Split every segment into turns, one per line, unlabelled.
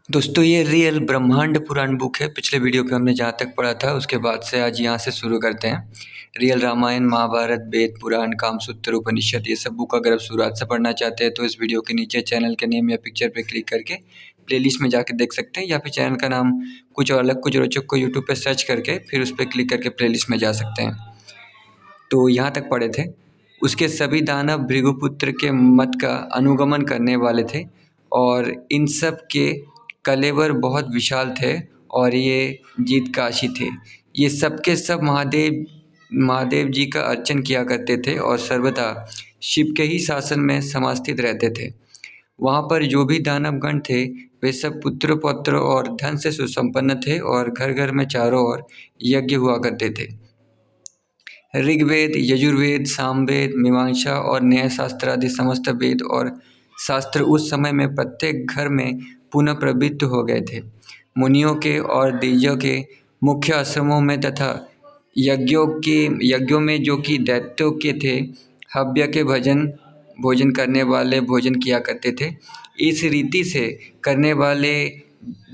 दोस्तों ये रियल ब्रह्मांड पुराण बुक है। पिछले वीडियो पे हमने जहाँ तक पढ़ा था उसके बाद से आज यहाँ से शुरू करते हैं। रियल रामायण, महाभारत, वेद, पुराण, कामसूत्र, उपनिषद, ये सब बुक अगर आप शुरुआत से पढ़ना चाहते हैं तो इस वीडियो के नीचे चैनल के नेम या पिक्चर पे क्लिक करके प्लेलिस्ट में जाके देख सकते हैं, या फिर चैनल का नाम कुछ और अलग कुछ रोचक को यूट्यूब पर सर्च करके फिर उस पर क्लिक करके प्लेलिस्ट में जा सकते हैं। तो यहाँ तक पढ़े थे। उसके सभी दानव भृगुपुत्र के मत का अनुगमन करने वाले थे और इन सब के कलेवर बहुत विशाल थे और ये जीतकाशी थे। ये सब के सब महादेव जी का अर्चन किया करते थे और सर्वदा शिव के ही शासन में समास्थित रहते थे। वहाँ पर जो भी दानवगण थे वे सब पुत्र पौत्र और धन से सुसंपन्न थे और घर घर में चारों ओर यज्ञ हुआ करते थे। ऋग्वेद, यजुर्वेद, सामवेद, मीमांसा और न्यायशास्त्र आदि समस्त वेद और शास्त्र उस समय में प्रत्येक घर में पुनः प्रवृत्त हो गए थे। मुनियों के और द्विजों के मुख्य आश्रमों में तथा यज्ञों में जो कि दैत्यों के थे, हव्य के भोजन करने वाले भोजन किया करते थे। इस रीति से करने वाले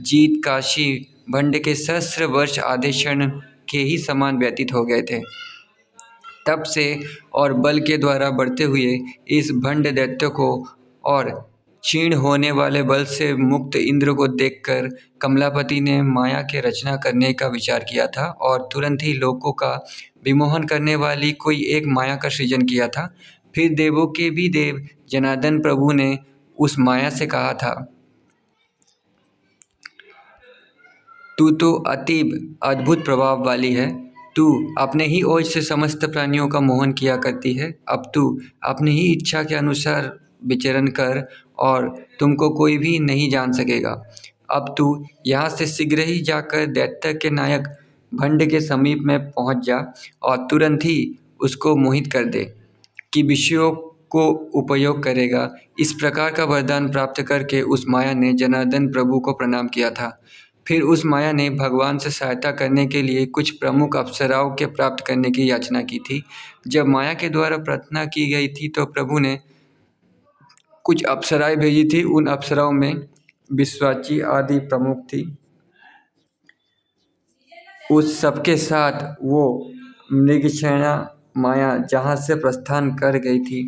जीतकाशी भंड के सहस्र वर्ष आधे क्षण के ही समान व्यतीत हो गए थे। तप से और बल के द्वारा बढ़ते हुए इस भंड दैत्य को और क्षीण होने वाले बल से मुक्त इंद्र को देखकर कमलापति ने माया के रचना करने का विचार किया था और तुरंत ही लोकों का विमोहन करने वाली कोई एक माया का सृजन किया था। फिर देवों के भी देव जनार्दन प्रभु ने उस माया से कहा था, तू तो अतीब अद्भुत प्रभाव वाली है। तू अपने ही ओज से समस्त प्राणियों का मोहन किया करती है। अब तू अपनी ही इच्छा के अनुसार विचरण कर और तुमको कोई भी नहीं जान सकेगा। अब तू यहाँ से शीघ्र ही जाकर दैत्य के नायक भंड के समीप में पहुँच जा और तुरंत ही उसको मोहित कर दे कि विषयों को उपयोग करेगा। इस प्रकार का वरदान प्राप्त करके उस माया ने जनार्दन प्रभु को प्रणाम किया था। फिर उस माया ने भगवान से सहायता करने के लिए कुछ प्रमुख अप्सराओं के प्राप्त करने की याचना की थी। जब माया के द्वारा प्रार्थना की गई थी तो प्रभु ने कुछ अप्सराएं भेजी थी। उन अप्सराओं में विश्वाची आदि प्रमुख थी। उस सबके साथ वो मृगसेना माया जहाँ से प्रस्थान कर गई थी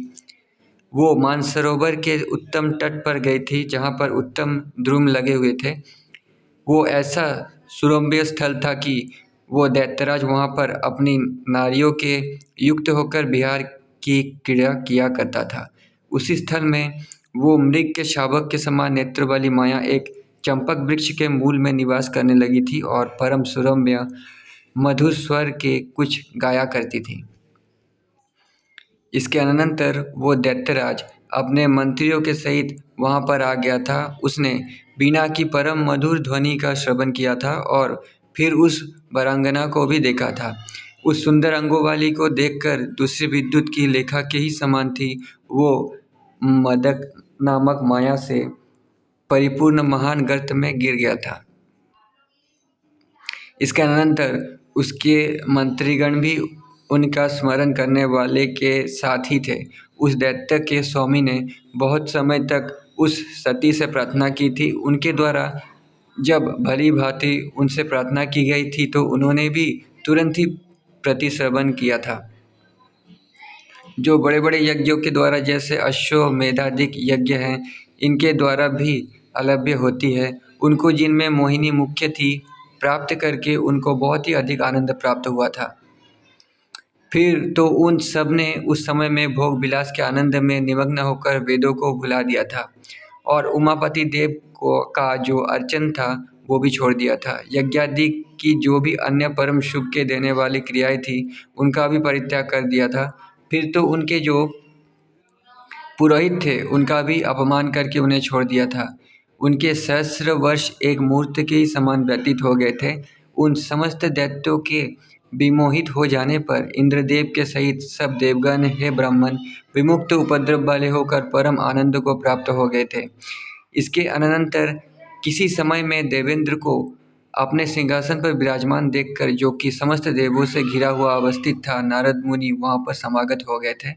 वो मानसरोवर के उत्तम तट पर गई थी, जहाँ पर उत्तम द्रुम लगे हुए थे। वो ऐसा सुरम्य स्थल था कि वो दैत्यराज वहाँ पर अपनी नारियों के युक्त होकर विहार की क्रीड़ा किया करता था। उसी स्थल में वो मृग के शावक के समान नेत्र वाली माया एक चंपक वृक्ष के मूल में निवास करने लगी थी और परम सुरम्य मधुर स्वर के कुछ गाया करती थी। इसके अनंतर वो दैत्यराज अपने मंत्रियों के सहित वहाँ पर आ गया था। उसने वीणा की परम मधुर ध्वनि का श्रवण किया था और फिर उस वरांगना को भी देखा था। उस सुंदर अंगों वाली को देखकर दूसरी विद्युत की लेखा के ही समान थी। वो मदक नामक माया से परिपूर्ण महान गर्त में गिर गया था। इसके अनंतर उसके मंत्रीगण भी उनका स्मरण करने वाले के साथ ही थे। उस दैत्य के स्वामी ने बहुत समय तक उस सती से प्रार्थना की थी। उनके द्वारा जब भली भांति उनसे प्रार्थना की गई थी तो उन्होंने भी तुरंत ही प्रतिश्रवण किया था। जो बड़े बड़े यज्ञों के द्वारा जैसे अश्वमेधादिक यज्ञ हैं, इनके द्वारा भी अलभ्य होती है, उनको जिनमें मोहिनी मुख्य थी, प्राप्त करके उनको बहुत ही अधिक आनंद प्राप्त हुआ था। फिर तो उन सब ने उस समय में भोग विलास के आनंद में निमग्न होकर वेदों को भुला दिया था और उमापति देव का जो अर्चन था वो भी छोड़ दिया था। यज्ञादि की जो भी अन्य परम शुभ के देने वाली क्रियाएं थी उनका भी परित्याग कर दिया था। फिर तो उनके जो पुरोहित थे उनका भी अपमान करके उन्हें छोड़ दिया था। उनके सहस्र वर्ष एक मूर्त के ही समान व्यतीत हो गए थे। उन समस्त दैत्यों के विमोहित हो जाने पर इंद्रदेव के सहित सब देवगण हे ब्राह्मण विमुक्त उपद्रव वाले होकर परम आनंद को प्राप्त हो गए थे। इसके अनंतर किसी समय में देवेंद्र को अपने सिंहासन पर विराजमान देखकर, जो कि समस्त देवों से घिरा हुआ अवस्थित था, नारद मुनि वहाँ पर समागत हो गए थे।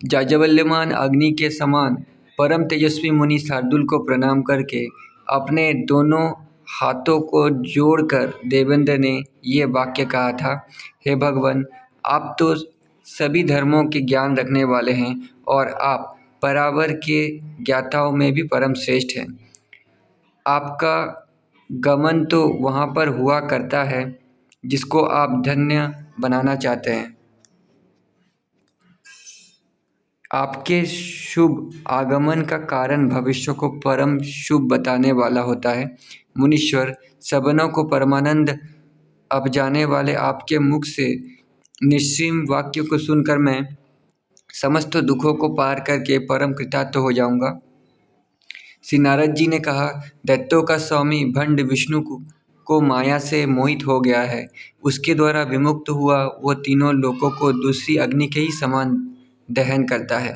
जाज्वल्यमान अग्नि के समान परम तेजस्वी मुनि शार्दुल को प्रणाम करके अपने दोनों हाथों को जोड़कर देवेंद्र ने ये वाक्य कहा था, हे भगवान, आप तो सभी धर्मों के ज्ञान रखने वाले हैं और आप परावर के ज्ञाताओं में भी परम श्रेष्ठ हैं। आपका गमन तो वहाँ पर हुआ करता है जिसको आप धन्य बनाना चाहते हैं। आपके शुभ आगमन का कारण भविष्य को परम शुभ बताने वाला होता है। मुनीश्वर, सपनों को परमानंद अपजाने वाले आपके मुख से निस्सीम वाक्य को सुनकर मैं समस्त दुखों को पार करके परम कृतार्थ हो जाऊंगा। श्री नारद जी ने कहा, दैत्यों का स्वामी भंड विष्णु को माया से मोहित हो गया है। उसके द्वारा विमुक्त हुआ वो तीनों लोकों को दूसरी अग्नि के ही समान दहन करता है।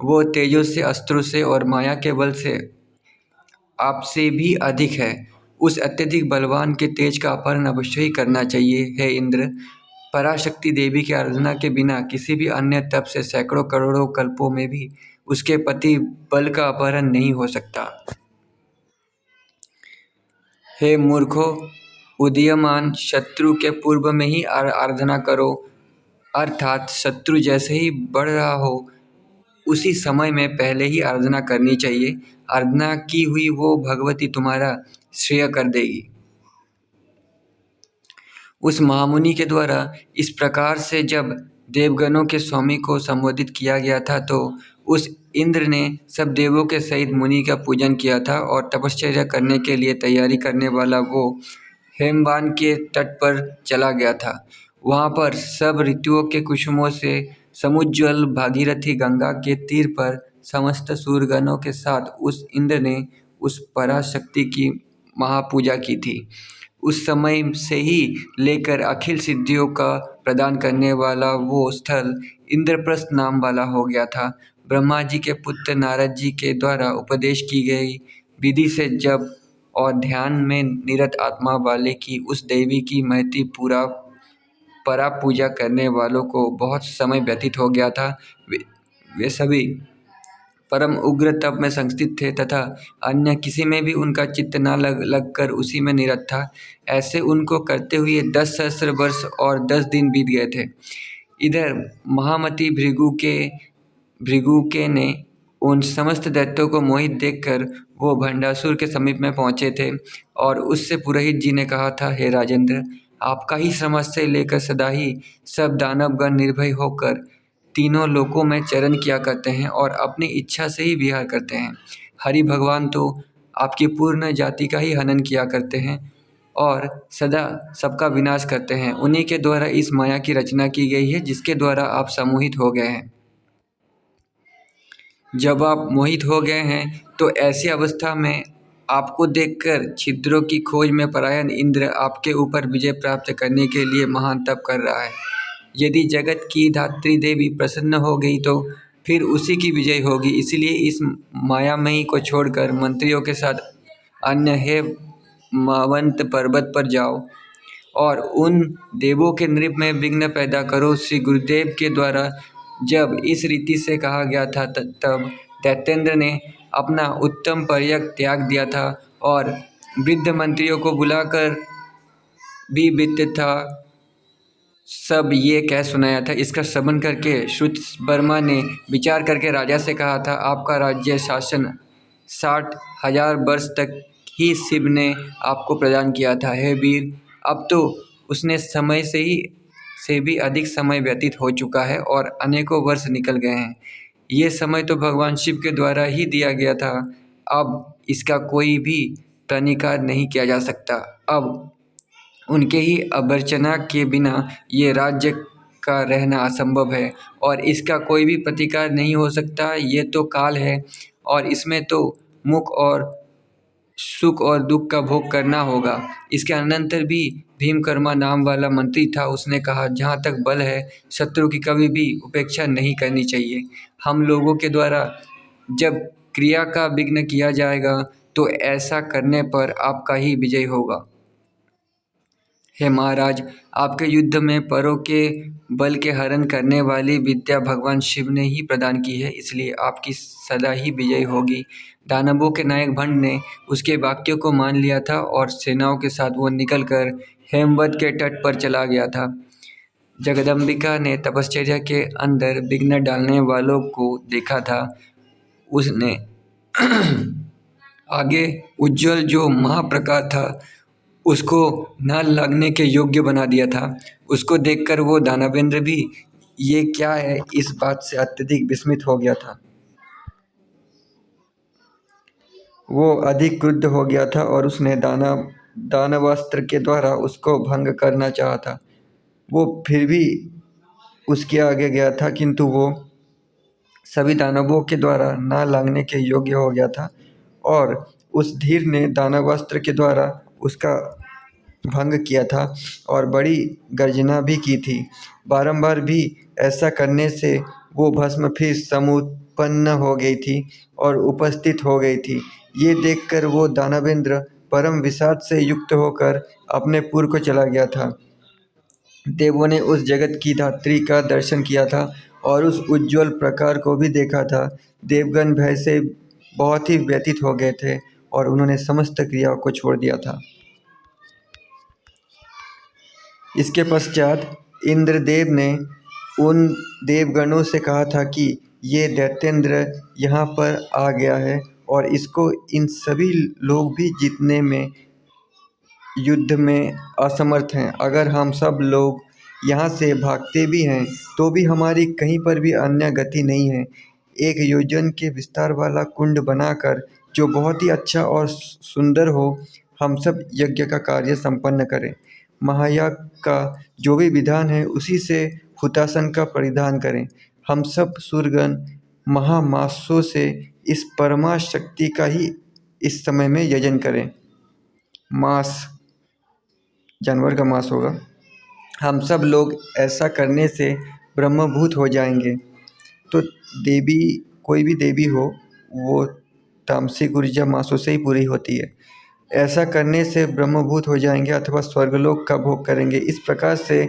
वो तेजों से, अस्त्रों से और माया के बल से आपसे भी अधिक है। उस अत्यधिक बलवान के तेज का अपहरण अवश्य ही करना चाहिए। हे इंद्र, पराशक्ति देवी की आराधना के बिना किसी भी अन्य तप से सैकड़ों करोड़ों कल्पों में भी उसके पति बल का अपहरण नहीं हो सकता। हे मूर्खों, उदीयमान शत्रु के पूर्व में ही आराधना करो, अर्थात शत्रु जैसे ही बढ़ रहा हो उसी समय में पहले ही आराधना करनी चाहिए। आराधना की हुई वो भगवती तुम्हारा श्रेय कर देगी। उस महामुनि के द्वारा इस प्रकार से जब देवगणों के स्वामी को संबोधित किया गया था तो उस इंद्र ने सब देवों के सहित मुनि का पूजन किया था और तपश्चर्या करने के लिए तैयारी करने वाला वो हेमवान के तट पर चला गया था। वहाँ पर सब ऋतुओं के कुसुमों से समुज्ज्वल भागीरथी गंगा के तीर पर समस्त सूरगणों के साथ उस इंद्र ने उस पराशक्ति की महापूजा की थी। उस समय से ही लेकर अखिल सिद्धियों का प्रदान करने वाला वो स्थल इंद्रप्रस्थ नाम वाला हो गया था। ब्रह्मा जी के पुत्र नारद जी के द्वारा उपदेश की गई विधि से जब और ध्यान में निरत आत्मा वाले की उस देवी की महती परा पूजा करने वालों को बहुत समय व्यतीत हो गया था। वे सभी परम उग्र तप में संस्थित थे तथा अन्य किसी में भी उनका चित्त न लगकर उसी में निरत था। ऐसे उनको करते हुए 10 सहस्त्र वर्ष और 10 दिन बीत गए थे। इधर महामती भृगु के ने उन समस्त दैत्यों को मोहित देखकर वो भंडासुर के समीप में पहुँचे थे और उससे पुरोहित जी ने कहा था, हे राजेंद्र, आपका ही समाज से लेकर सदा ही सब दानवगण निर्भय होकर तीनों लोकों में चरण किया करते हैं और अपनी इच्छा से ही विहार करते हैं। हरि भगवान तो आपकी पूर्ण जाति का ही हनन किया करते हैं और सदा सबका विनाश करते हैं। उन्हीं के द्वारा इस माया की रचना की गई है जिसके द्वारा आप सम्मोहित हो गए हैं। जब आप मोहित हो गए हैं तो ऐसी अवस्था में आपको देखकर छिद्रों की खोज में परायण इंद्र आपके ऊपर विजय प्राप्त करने के लिए महान तप कर रहा है। यदि जगत की धात्री देवी प्रसन्न हो गई तो फिर उसी की विजय होगी। इसलिए इस मायामयी को छोड़कर मंत्रियों के साथ अन्य हे मावंत पर्वत पर जाओ और उन देवों के नृप में विघ्न पैदा करो। श्री गुरुदेव के द्वारा जब इस रीति से कहा गया था तब दैत्येंद्र ने अपना उत्तम पर्यक त्याग दिया था और वृद्ध मंत्रियों को बुलाकर भी वित्त था सब ये कह सुनाया था। इसका श्रवण करके श्रुतवर्मा ने विचार करके राजा से कहा था, आपका राज्य शासन 60,000 वर्ष तक ही शिव ने आपको प्रदान किया था। हे वीर, अब तो उसने समय से भी अधिक समय व्यतीत हो चुका है और अनेकों वर्ष निकल गए हैं। ये समय तो भगवान शिव के द्वारा ही दिया गया था। अब इसका कोई भी प्रतिकार नहीं किया जा सकता। अब उनके ही अभर्चना के बिना ये राज्य का रहना असंभव है और इसका कोई भी प्रतिकार नहीं हो सकता। ये तो काल है और इसमें तो मुख और सुख और दुख का भोग करना होगा। इसके अनंतर भी भीमकर्मा नाम वाला मंत्री था। उसने कहा, जहाँ तक बल है शत्रु की कभी भी उपेक्षा नहीं करनी चाहिए। हम लोगों के द्वारा जब क्रिया का विघ्न किया जाएगा तो ऐसा करने पर आपका ही विजय होगा। हे महाराज, आपके युद्ध में परों के बल के हरण करने वाली विद्या भगवान शिव ने ही प्रदान की है, इसलिए आपकी सदा ही विजय होगी। दानवों के नायक भंड ने उसके वाक्यों को मान लिया था और सेनाओं के साथ वो निकलकर हेमवत के तट पर चला गया था। जगदम्बिका ने तपश्चर्या के अंदर विघ्न डालने वालों को देखा था। उसने आगे उज्ज्वल जो महाप्रकाश था उसको न लगने के योग्य बना दिया था। उसको देखकर वो दानवेंद्र भी ये क्या है इस बात से अत्यधिक विस्मित हो गया था। वो अधिक क्रुद्ध हो गया था और उसने दानवास्त्र के द्वारा उसको भंग करना चाहा था। वो फिर भी उसके आगे गया था, किंतु वो सभी दानवों के द्वारा ना लागने के योग्य हो गया था और उस धीर ने दानवास्त्र के द्वारा उसका भंग किया था और बड़ी गर्जना भी की थी। बारंबार भी ऐसा करने से वो भस्म फिर समुत्पन्न हो गई थी और उपस्थित हो गई थी। ये देखकर वो दानवेंद्र परम विषाद से युक्त होकर अपने पुर को चला गया था। देवों ने उस जगत की धात्री का दर्शन किया था और उस उज्ज्वल प्रकार को भी देखा था। देवगण भय से बहुत ही व्यथित हो गए थे और उन्होंने समस्त क्रियाओं को छोड़ दिया था। इसके पश्चात इंद्रदेव ने उन देवगणों से कहा था कि ये दैत्येंद्र यहाँ पर आ गया है और इसको इन सभी लोग भी जीतने में युद्ध में असमर्थ हैं। अगर हम सब लोग यहाँ से भागते भी हैं तो भी हमारी कहीं पर भी अन्य गति नहीं है। एक योजन के विस्तार वाला कुंड बनाकर जो बहुत ही अच्छा और सुंदर हो, हम सब यज्ञ का कार्य संपन्न करें। महायाग का जो भी विधान है उसी से हुतासन का परिधान करें। हम सब सूरगण महामासों से इस परमा शक्ति का ही इस समय में यजन करें। मास जानवर का मांस होगा। हम सब लोग ऐसा करने से ब्रह्मभूत हो जाएंगे। तो देवी, कोई भी देवी हो, वो तामसिक ऊर्जा मांसों से ही पूरी होती है। ऐसा करने से ब्रह्मभूत हो जाएंगे अथवा स्वर्गलोक का भोग करेंगे। इस प्रकार से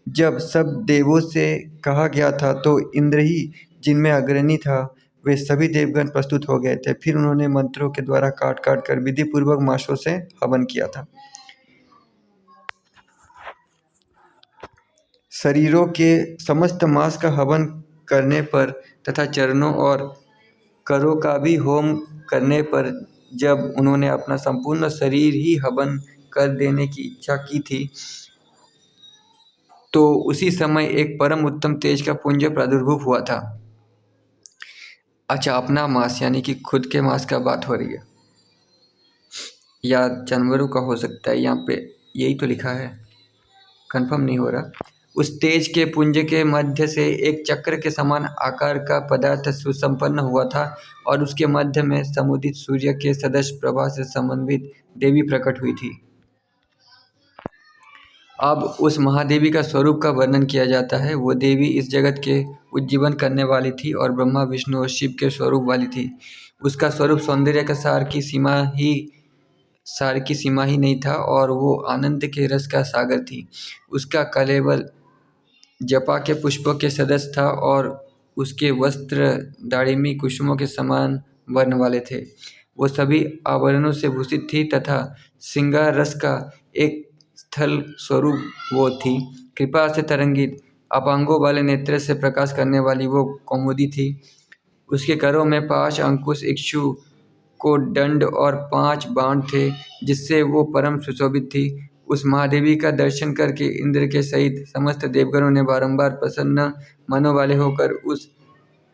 जब सब देवों से कहा गया था तो इंद्र ही जिनमें अग्रणी था, वे सभी देवगण प्रस्तुत हो गए थे। फिर उन्होंने मंत्रों के द्वारा काट काट कर विधि पूर्वक मांसों से हवन किया था। शरीरों के समस्त मांस का हवन करने पर तथा चरणों और करों का भी होम करने पर जब उन्होंने अपना संपूर्ण शरीर ही हवन कर देने की इच्छा की थी, तो उसी समय एक परम उत्तम तेज का पुंज प्रादुर्भूत हुआ था। अच्छा, अपना मांस यानी कि खुद के मांस का बात हो रही है या जानवरों का हो सकता है, यहाँ पे यही तो लिखा है, कंफर्म नहीं हो रहा। उस तेज के पुंज के मध्य से एक चक्र के समान आकार का पदार्थ सुसंपन्न हुआ था और उसके मध्य में समुदित सूर्य के सदृश प्रभा से समन्वित देवी प्रकट हुई थी। अब उस महादेवी का स्वरूप का वर्णन किया जाता है। वो देवी इस जगत के उज्जीवन करने वाली थी और ब्रह्मा, विष्णु और शिव के स्वरूप वाली थी। उसका स्वरूप सौंदर्य का सार की सीमा ही नहीं था और वो आनंद के रस का सागर थी। उसका कलेवल जपा के पुष्पों के सदस्य था और उसके वस्त्र दाड़िमी कुसुमों के समान वर्ण वाले थे। वो सभी आभरणों से भूषित थी तथा श्रृंगार रस का एक स्थल स्वरूप वो थी। कृपा से तरंगित अपांगों वाले नेत्र से प्रकाश करने वाली वो कौमुदी थी। उसके करों में 5 अंकुश, इक्षु को दंड और 5 बाण थे, जिससे वो परम सुशोभित थी। उस महादेवी का दर्शन करके इंद्र के सहित समस्त देवगणों ने बारंबार प्रसन्न मनों वाले होकर उस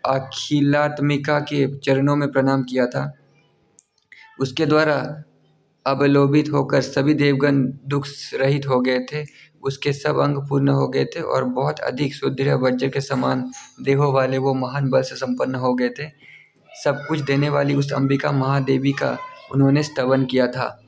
अखिलात्मिका के चरणों में प्रणाम किया था। उसके द्वारा अवलोभित होकर सभी देवगण दुख रहित हो गए थे। उसके सब अंग पूर्ण हो गए थे और बहुत अधिक सुदृढ़ वज्र के समान देहों वाले वो महान बल से संपन्न हो गए थे। सब कुछ देने वाली उस अंबिका महादेवी का उन्होंने स्तवन किया था।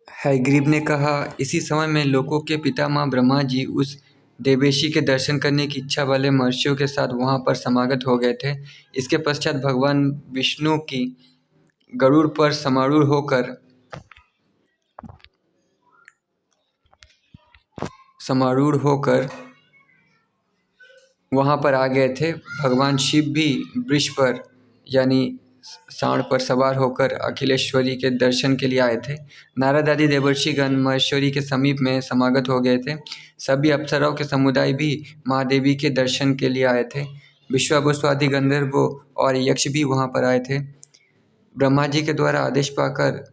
हयग्रीव ने कहा, इसी समय में लोकों के पितामह ब्रह्मा जी उस देवेशी के दर्शन करने की इच्छा वाले महर्षियों के साथ वहां पर समागत हो गए थे। इसके पश्चात भगवान विष्णु की गरुड़ पर समारूढ़ होकर समारूढ़ होकर वहाँ पर आ गए थे। भगवान शिव भी वृष पर यानी सांड पर सवार होकर अखिलेश्वरी के दर्शन के लिए आए थे। नारद आदि देवर्षिगण महेश्वरी के समीप में समागत हो गए थे। सभी अप्सराओं के समुदाय भी महादेवी के दर्शन के लिए आए थे। विश्वावसु आदि गंधर्वों और यक्ष भी वहाँ पर आए थे। ब्रह्मा जी के द्वारा आदेश पाकर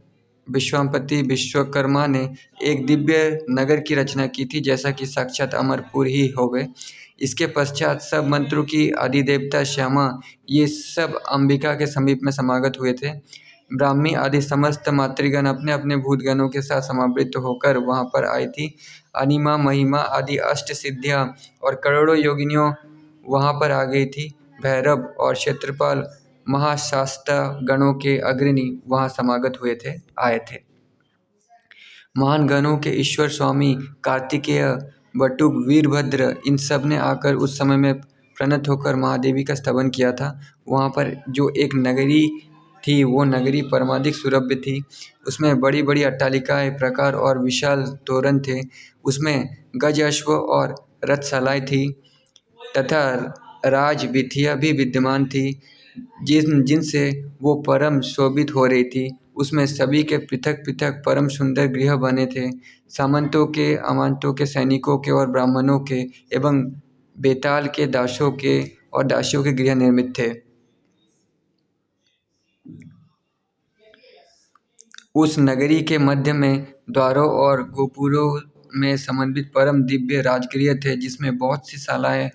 विश्वामित्र विश्वकर्मा ने एक दिव्य नगर की रचना की थी, जैसा कि साक्षात अमरपुर ही हो गए। इसके पश्चात सब मंत्रों की आदिदेवता श्यामा ये सब अंबिका के समीप में समागत हुए थे। ब्राह्मी आदि समस्त मातृगण अपने अपने भूतगणों के साथ समावृत होकर वहाँ पर आई थी। अनिमा महिमा आदि अष्ट सिद्धियाँ और करोड़ों योगिनियों वहाँ पर आ गई थी। भैरव और क्षेत्रपाल महाशास्ता गणों के अग्रणी वहाँ समागत हुए थे, आए थे। महान गणों के ईश्वर स्वामी कार्तिकेय, बटुक, वीरभद्र इन सब ने आकर उस समय में प्रणत होकर महादेवी का स्तवन किया था। वहाँ पर जो एक नगरी थी वो नगरी परमाधिक सुरभ्य थी। उसमें बड़ी बड़ी अट्टालिकाएं, प्रकार और विशाल तोरण थे। उसमें गज, अश्व और रथशालाएं थी तथा राजवीथियाँ भी विद्यमान थी जिनसे वो परम शोभित हो रही थी। उसमें सभी के पृथक पृथक परम सुंदर गृह बने थे। सामंतों के, अमांतों के, सैनिकों के और ब्राह्मणों के एवं बेताल के दासों के और दासियों के गृह निर्मित थे। उस नगरी के मध्य में द्वारों और गोपुरों में समन्वित परम दिव्य राजगृह थे, जिसमें बहुत सी शालाएं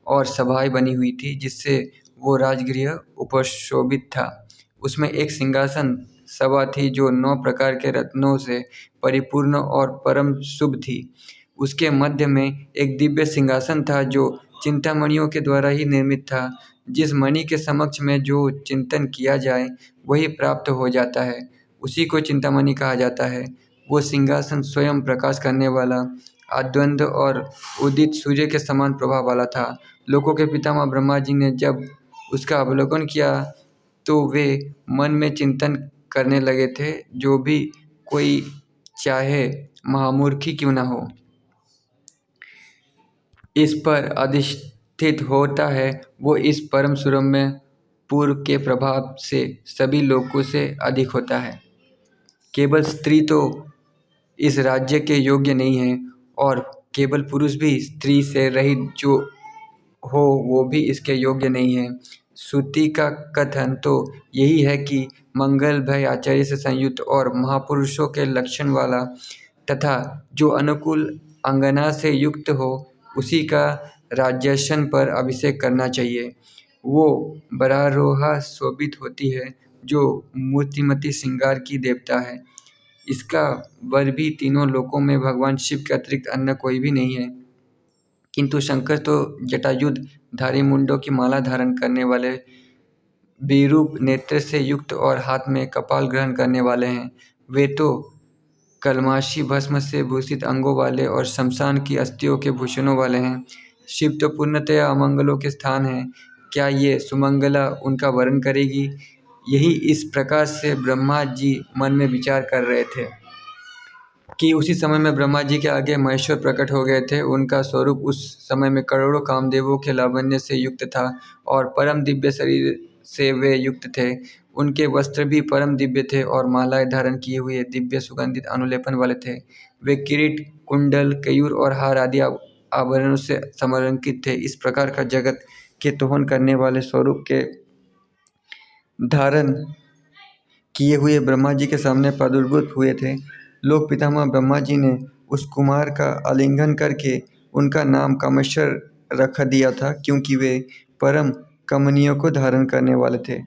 और सभाएं बनी हुई थी, जिससे वो राजगृह उपशोभित था। उसमें एक सिंहासन सभा थी जो 9 प्रकार के रत्नों से परिपूर्ण और परम शुभ थी। उसके मध्य में एक दिव्य सिंहासन था जो चिंतामणियों के द्वारा ही निर्मित था। जिस मणि के समक्ष में जो चिंतन किया जाए वही प्राप्त हो जाता है, उसी को चिंतामणि कहा जाता है। वो सिंहासन स्वयं प्रकाश करने वाला, अद्वंद्व और उदित सूर्य के समान प्रभाव वाला था। लोकों के पितामह ब्रह्मा जी ने जब उसका अवलोकन किया तो वे मन में चिंतन करने लगे थे, जो भी कोई चाहे महामूर्खी क्यों न हो, इस पर अधिष्ठित होता है, वो इस परम सुरम्य पूर्व के प्रभाव से सभी लोगों से अधिक होता है। केवल स्त्री तो इस राज्य के योग्य नहीं है और केवल पुरुष भी स्त्री से रहित जो हो वो भी इसके योग्य नहीं है। श्रुति का कथन तो यही है कि मंगल भय आचार्य से संयुक्त और महापुरुषों के लक्षण वाला तथा जो अनुकूल अंगना से युक्त हो उसी का राज्यासन पर अभिषेक करना चाहिए। वो वरारोहा शोभित होती है जो मूर्तिमती श्रृंगार की देवता है। इसका वर भी तीनों लोकों में भगवान शिव के अतिरिक्त अन्य कोई भी नहीं है। किंतु शंकर तो जटायुध धारी, मुंडों की माला धारण करने वाले, विरूप नेत्र से युक्त और हाथ में कपाल ग्रहण करने वाले हैं। वे तो कलमाशी भस्म से भूषित अंगों वाले और शमशान की अस्थियों के भूषणों वाले हैं। शिव तो पूर्णतया अमंगलों के स्थान है, क्या ये सुमंगला उनका वर्ण करेगी? यही इस प्रकार से ब्रह्मा जी मन में विचार कर रहे थे कि उसी समय में ब्रह्मा जी के आगे महेश्वर प्रकट हो गए थे। उनका स्वरूप उस समय में करोड़ों कामदेवों के लावण्य से युक्त था और परम दिव्य शरीर से वे युक्त थे। उनके वस्त्र भी परम दिव्य थे और मालाएं धारण किए हुए दिव्य सुगंधित अनुलेपन वाले थे। वे किरीट, कुंडल, कयूर और हार आदि आभरणों से समलंकित थे। इस प्रकार का जगत के दोहन करने वाले स्वरूप के धारण किए हुए ब्रह्मा जी के सामने प्रादुर्भूत हुए थे। लोक पितामह ब्रह्मा जी ने उस कुमार का आलिंगन करके उनका नाम कामेश्वर रख दिया था, क्योंकि वे परम कमनियों को धारण करने वाले थे।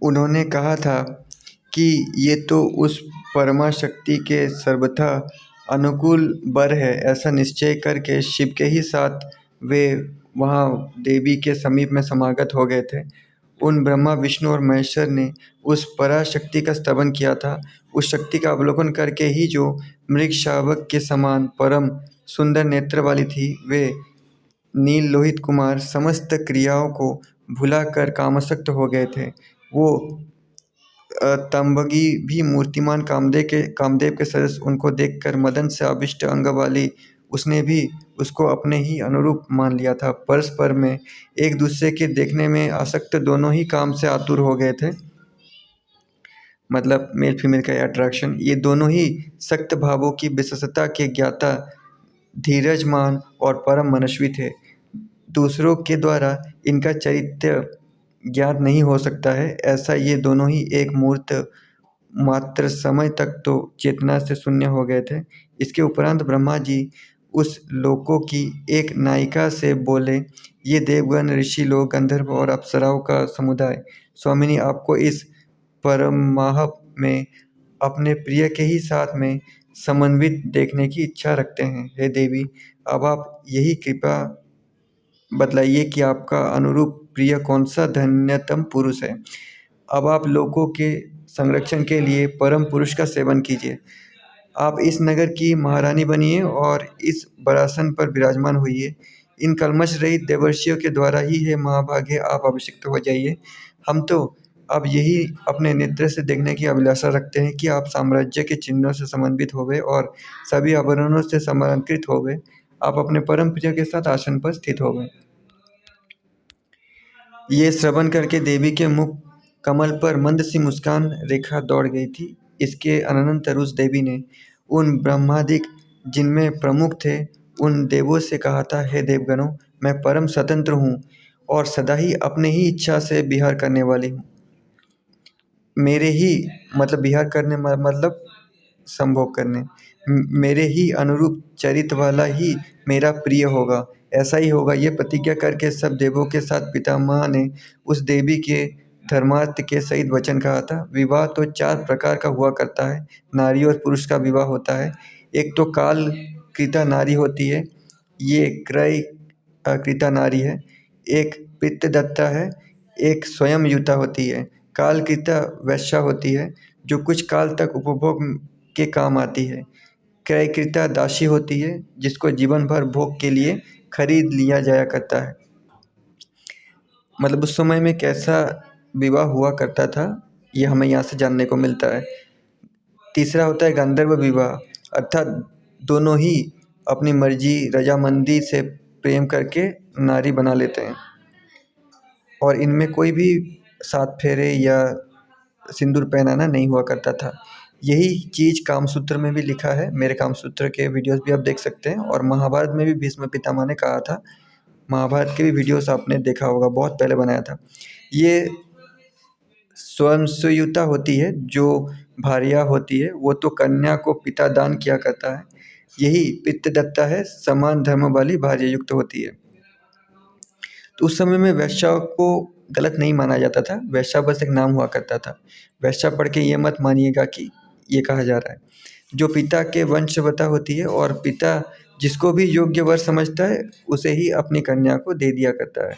उन्होंने कहा था कि ये तो उस परमा शक्ति के सर्वथा अनुकूल वर है। ऐसा निश्चय करके शिव के ही साथ वे वहाँ देवी के समीप में समागत हो गए थे। उन ब्रह्मा, विष्णु और महेश्वर ने उस पराशक्ति का स्तवन किया था। उस शक्ति का अवलोकन करके ही जो मृग शावक के समान परम सुंदर नेत्र वाली थी, वे नील लोहित कुमार समस्त क्रियाओं को भुलाकर कामासक्त हो गए थे। वो तंबगी भी मूर्तिमान कामदेव के सदस्य उनको देखकर मदन से आविष्ट अंग वाली उसने भी उसको अपने ही अनुरूप मान लिया था। परस्पर में एक दूसरे के देखने में आसक्त दोनों ही काम से आतुर हो गए थे। मतलब मेल फीमेल का अट्रैक्शन, ये दोनों ही सख्त भावों की विशेषता के ज्ञाता, धीरजमान और परम मनस्वी थे। दूसरों के द्वारा इनका चरित्र ज्ञात नहीं हो सकता है, ऐसा ये दोनों ही एक मूर्त मात्र समय तक तो चेतना से शून्य हो गए थे। इसके उपरांत ब्रह्मा जी उस लोकों की एक नायिका से बोले, ये देवगण, ऋषि लोग, गंधर्व और अप्सराओं का समुदाय स्वामिनी आपको इस परमाह में अपने प्रिय के ही साथ में समन्वित देखने की इच्छा रखते हैं। हे देवी, अब आप यही कृपा बतलाइए कि आपका अनुरूप प्रिय कौन सा धन्यतम पुरुष है। अब आप लोगों के संरक्षण के लिए परम पुरुष का सेवन कीजिए। आप इस नगर की महारानी बनिए और इस बरासन पर विराजमान होइए। इन कल्मश रहित देवर्षियों के द्वारा ही है महाभाग्य आप अभिषिक्त हो जाइए। हम तो अब यही अपने नेत्र से देखने की अभिलाषा रखते हैं कि आप साम्राज्य के चिन्हों से समन्वित होवे और सभी आभरणों से समलंकृत होवे। आप अपने परम प्रिय के साथ आसन पर स्थित होवे। ये श्रवण करके देवी के मुख कमल पर मंद सी मुस्कान रेखा दौड़ गई थी। इसके अनंतर उस देवी ने उन ब्रह्मादिक जिनमें प्रमुख थे उन देवों से कहा था, हे देवगणों, मैं परम स्वतंत्र हूँ और सदा ही अपने ही इच्छा से विहार करने वाली हूँ। मेरे ही मतलब विहार करने मतलब संभोग करने, मेरे ही अनुरूप चरित्र वाला ही मेरा प्रिय होगा, ऐसा ही होगा। ये प्रतिज्ञा करके सब देवों के साथ पितामह ने उस देवी के धर्मार्थ के सहित वचन कहा था। विवाह तो चार प्रकार का हुआ करता है। नारी और पुरुष का विवाह होता है। एक तो काल कृता नारी होती है, ये क्रय कृता नारी है। एक पितृदत्ता है, एक स्वयं युता होती है। काल कृता वैश्या होती है जो कुछ काल तक उपभोग के काम आती है। क्रयकृता दासी होती है जिसको जीवन भर भोग के लिए खरीद लिया जाया करता है। मतलब उस समय में कैसा विवाह हुआ करता था, ये हमें यहाँ से जानने को मिलता है। तीसरा होता है गंधर्व विवाह, अर्थात दोनों ही अपनी मर्जी रजामंदी से प्रेम करके नारी बना लेते हैं और इनमें कोई भी सात फेरे या सिंदूर पहनाना नहीं हुआ करता था। यही चीज़ कामसूत्र में भी लिखा है। मेरे कामसूत्र के वीडियोस भी आप देख सकते हैं और महाभारत में भी भीष्म पितामह ने कहा था। महाभारत के भी वीडियोस आपने देखा होगा, बहुत पहले बनाया था। ये स्वयंसुयुता होती है, जो भार्या होती है वो तो कन्या को पिता दान किया करता है। यही पितृदत्ता है, समान धर्म वाली भार्य युक्त होती है। तो उस समय में वैश्या को गलत नहीं माना जाता था, वैश्या बस एक नाम हुआ करता था। वैश्या पढ़ के ये मत मानिएगा कि ये कहा जा रहा है। जो पिता के वंशवता होती है और पिता जिसको भी योग्य वर समझता है उसे ही अपनी कन्या को दे दिया करता है।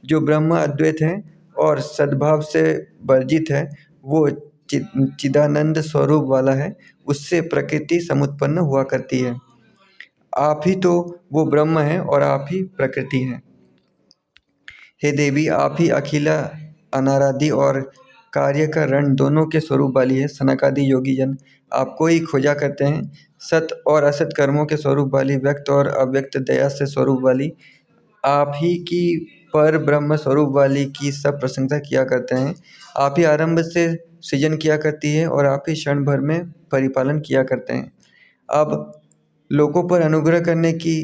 जो ब्रह्म अद्वैत है और सद्भाव से वर्जित है वो चिदानंद स्वरूप वाला है, उससे प्रकृति समुत्पन्न हुआ करती है। आप ही तो वो ब्रह्म हैं और आप ही प्रकृति हैं। हे देवी, आप ही अखिला अनारादि और कार्य का रण दोनों के स्वरूप वाली है। सनकादि योगी जन आपको ही खोजा करते हैं। सत और असत कर्मों के स्वरूप वाली, व्यक्त और अव्यक्त दया से स्वरूप वाली, आप ही की पर ब्रह्म स्वरूप वाली की सब प्रशंसा किया करते हैं। आप ही आरंभ से सृजन किया करती है और आप ही क्षण भर में परिपालन किया करते हैं। अब लोगों पर अनुग्रह करने की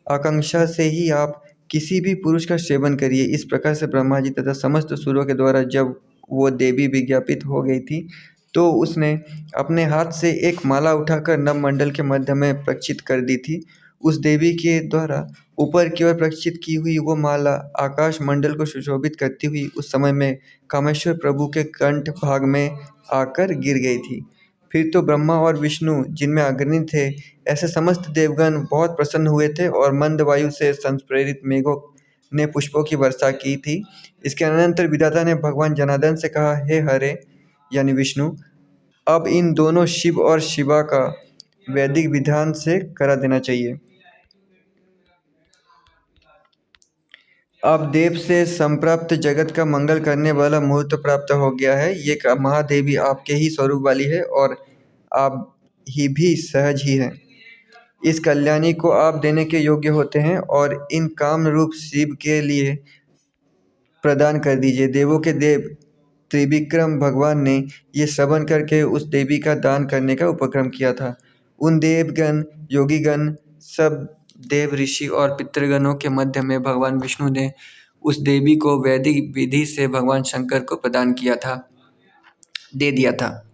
आकांक्षा से ही आप किसी भी पुरुष का सेवन करिए। इस प्रकार से ब्रह्मा जी तथा समस्त सुरों के द्वारा जब वो देवी विज्ञापित हो गई थी तो उसने अपने हाथ से एक माला उठाकर नवमंडल के मध्य में प्रक्षिप्त कर दी थी। उस देवी के द्वारा ऊपर की ओर प्रक्षिप्त की हुई वो माला आकाश मंडल को सुशोभित करती हुई उस समय में कामेश्वर प्रभु के कंठ भाग में आकर गिर गई थी। फिर तो ब्रह्मा और विष्णु जिनमें अग्नि थे, ऐसे समस्त देवगण बहुत प्रसन्न हुए थे और मंद वायु से संप्रेरित मेघों ने पुष्पों की वर्षा की थी। इसके अनंतर विधाता ने भगवान जनार्दन से कहा, हे हरे यानी विष्णु, अब इन दोनों शिव और शिवा का वैदिक विधान से करा देना चाहिए। अब देव से संप्राप्त जगत का मंगल करने वाला मुहूर्त प्राप्त हो गया है। ये महादेवी आपके ही स्वरूप वाली है और आप ही भी सहज ही हैं। इस कल्याणी को आप देने के योग्य होते हैं और इन काम रूप शिव के लिए प्रदान कर दीजिए। देवों के देव त्रिविक्रम भगवान ने ये श्रवण करके उस देवी का दान करने का उपक्रम किया था। उन देवगण, योगीगण, सब देव ऋषि और पितृगणों के मध्य में भगवान विष्णु ने उस देवी को वैदिक विधि से भगवान शंकर को प्रदान किया था, दे दिया था।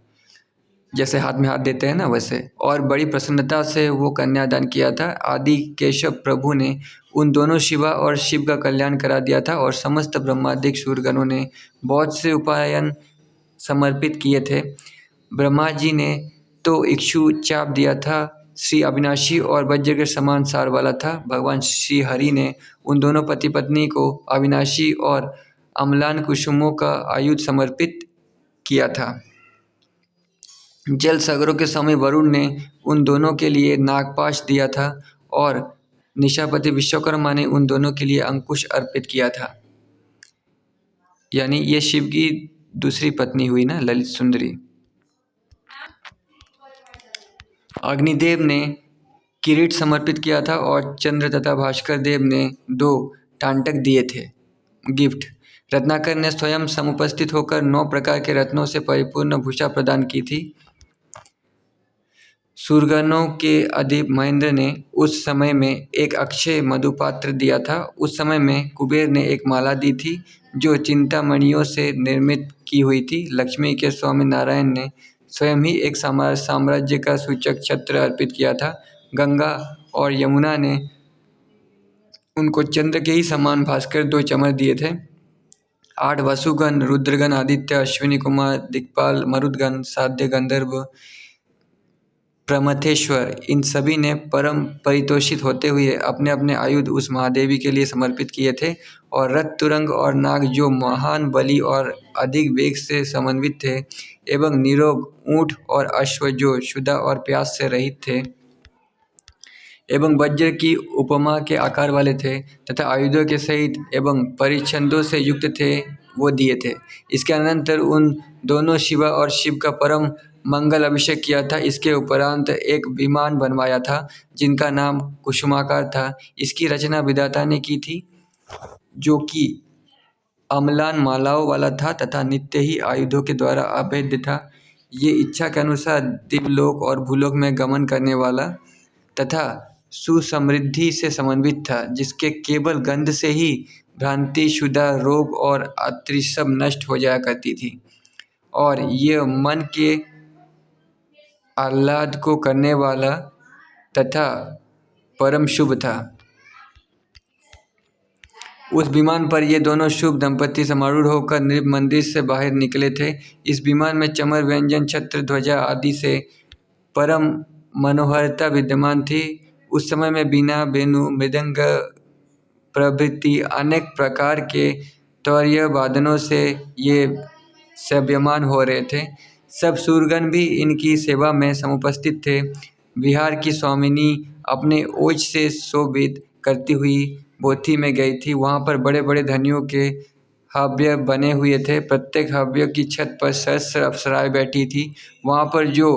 जैसे हाथ में हाथ देते हैं ना, वैसे। और बड़ी प्रसन्नता से वो कन्यादान किया था। आदि केशव प्रभु ने उन दोनों शिवा और शिव का कल्याण करा दिया था और समस्त ब्रह्मादिक सूरगणों ने बहुत से उपायन समर्पित किए थे। ब्रह्मा जी ने तो इक्षु चाप दिया था, श्री अविनाशी और वज्र के समान सार वाला था। भगवान श्री हरि ने उन दोनों पति पत्नी को अविनाशी और अम्लान कुसुमों का आयुध समर्पित किया था। जल सागरों के स्वामी वरुण ने उन दोनों के लिए नागपाश दिया था और निशापति विश्वकर्मा ने उन दोनों के लिए अंकुश अर्पित किया था। यानी ये शिव की दूसरी पत्नी हुई ना, ललित सुंदरी। अग्निदेव ने किरीट समर्पित किया था और चंद्र तथा भास्कर देव ने 2 टांटक दिए थे गिफ्ट। रत्नाकर ने स्वयं समुपस्थित होकर 9 प्रकार के रत्नों से परिपूर्ण भूषा प्रदान की थी। सूरगणों के अधिप महेंद्र ने उस समय में एक अक्षय मधुपात्र दिया था। उस समय में कुबेर ने एक माला दी थी जो चिंतामणियों से निर्मित की हुई थी। लक्ष्मी के स्वामी नारायण ने स्वयं ही एक साम्राज्य का सूचक छत्र अर्पित किया था। गंगा और यमुना ने उनको चंद्र के ही समान भास्कर 2 चमर दिए थे। 8 वसुगण, रुद्रगण, आदित्य, अश्विनी कुमार, दिक्पाल, मरुदगण, साध्य, गंधर्व, प्रमथेश्वर, इन सभी ने परम परितोषित होते हुए अपने अपने आयुध उस महादेवी के लिए समर्पित किए थे। और रथ, तुरंग और नाग जो महान बलि और अधिक वेग से समन्वित थे, एवं निरोग ऊंट और अश्व जो क्षुधा और प्यास से रहित थे, एवं वज्र की उपमा के आकार वाले थे तथा आयुधों के सहित एवं परिच्छदों से युक्त थे, वो दिए थे। इसके अनंतर उन दोनों शिवा और शिव का परम मंगल अभिषेक किया था। इसके उपरांत एक विमान बनवाया था जिनका नाम कुसुमाकार था। इसकी रचना विधाता ने की थी, जो कि अम्लान मालाओं वाला था तथा नित्य ही आयुधों के द्वारा अभेद्य था। ये इच्छा के अनुसार दिव्यलोक और भूलोक में गमन करने वाला तथा सुसमृद्धि से समन्वित था, जिसके केवल गंध से ही भ्रांति, क्षुधा, रोग और अतृ सब नष्ट हो जाया करती थी। और ये मन के आह्लाद को करने वाला तथा परम शुभ था। उस विमान पर ये दोनों शुभ दंपति समारूढ़ होकर नृप मंदिर से बाहर निकले थे। इस विमान में चमर, व्यंजन, छत्र, ध्वजा आदि से परम मनोहरता विद्यमान थी। उस समय में बीना, वेणु, मृदंग प्रभृति अनेक प्रकार के तौर्य वादनों से ये सेव्यमान हो रहे थे। सब सूरगण भी इनकी सेवा में समुपस्थित थे। विहार की स्वामिनी अपने ओज से शोभित करती हुई बोथी में गई थी। वहाँ पर बड़े बड़े धनियों के हव्य बने हुए थे। प्रत्येक हव्य की छत पर सहस्र अप्सराएं बैठी थी। वहाँ पर जो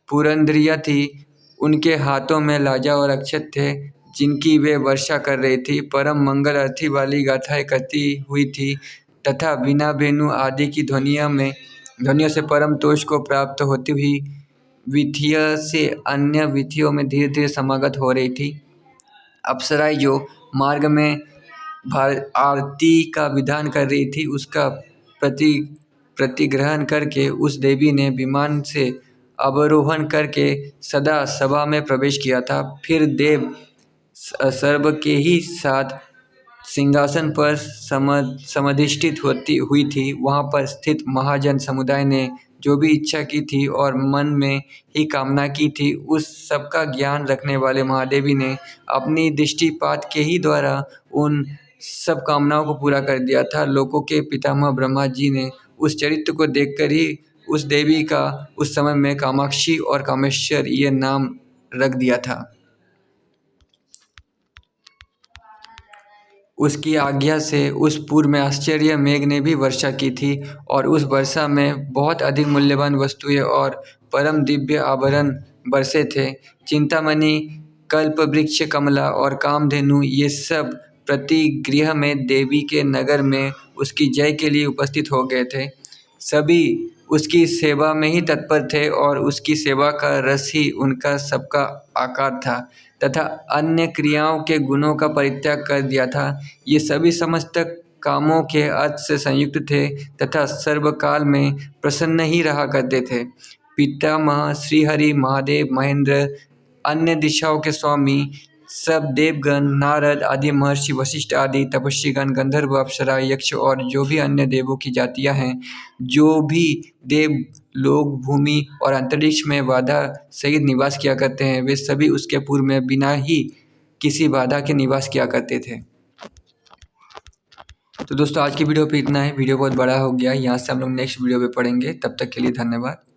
पुरंदरियाँ थी, उनके हाथों में लाजा और अक्षत थे, जिनकी वे वर्षा कर रही थी। परम मंगल अर्थी वाली गाथाएं करती हुई थी तथा वीणा, वेणु आदि की ध्वनियों से परम तोष को प्राप्त होती हुई विधियों से अन्य विधियों में धीरे धीरे समागत हो रही थी। अप्सराएं जो मार्ग में आरती का विधान कर रही थी, उसका प्रतिग्रहण करके उस देवी ने विमान से अवरोहण करके सदा सभा में प्रवेश किया था। फिर देव सर्व के ही साथ सिंहासन पर समाधिष्ठित हुई थी। वहाँ पर स्थित महाजन समुदाय ने जो भी इच्छा की थी और मन में ही कामना की थी, उस सब का ज्ञान रखने वाले महादेवी ने अपनी दृष्टिपात के ही द्वारा उन सब कामनाओं को पूरा कर दिया था। लोकों के पितामह ब्रह्मा जी ने उस चरित्र को देखकर ही उस देवी का उस समय में कामाक्षी और कामेश्वर ये नाम रख दिया था। उसकी आज्ञा से उस पूर्व में आश्चर्य मेघ ने भी वर्षा की थी और उस वर्षा में बहुत अधिक मूल्यवान वस्तुएं और परम दिव्य आभरण बरसे थे। चिंतामणि, कल्प वृक्ष, कमला और कामधेनु ये सब प्रति गृह में देवी के नगर में उसकी जय के लिए उपस्थित हो गए थे। सभी उसकी सेवा में ही तत्पर थे और उसकी सेवा का रस ही उनका सबका आकार था तथा अन्य क्रियाओं के गुणों का परित्याग कर दिया था। ये सभी समस्त कामों के अर्थ से संयुक्त थे तथा सर्वकाल में प्रसन्न ही रहा करते थे। पितामह श्रीहरि, महादेव, महेंद्र, अन्य दिशाओं के स्वामी, सब देवगण, नारद आदि महर्षि, वशिष्ठ आदि तपस्वीगण, गंधर्व, अप्सरा, यक्ष और जो भी अन्य देवों की जातियां हैं, जो भी देव लोग भूमि और अंतरिक्ष में बाधा सहित निवास किया करते हैं, वे सभी उसके पूर्व में बिना ही किसी बाधा के निवास किया करते थे। तो दोस्तों आज की वीडियो पे इतना है। वीडियो बहुत बड़ा हो गया है, यहाँ से हम लोग नेक्स्ट वीडियो पे पढ़ेंगे। तब तक के लिए धन्यवाद।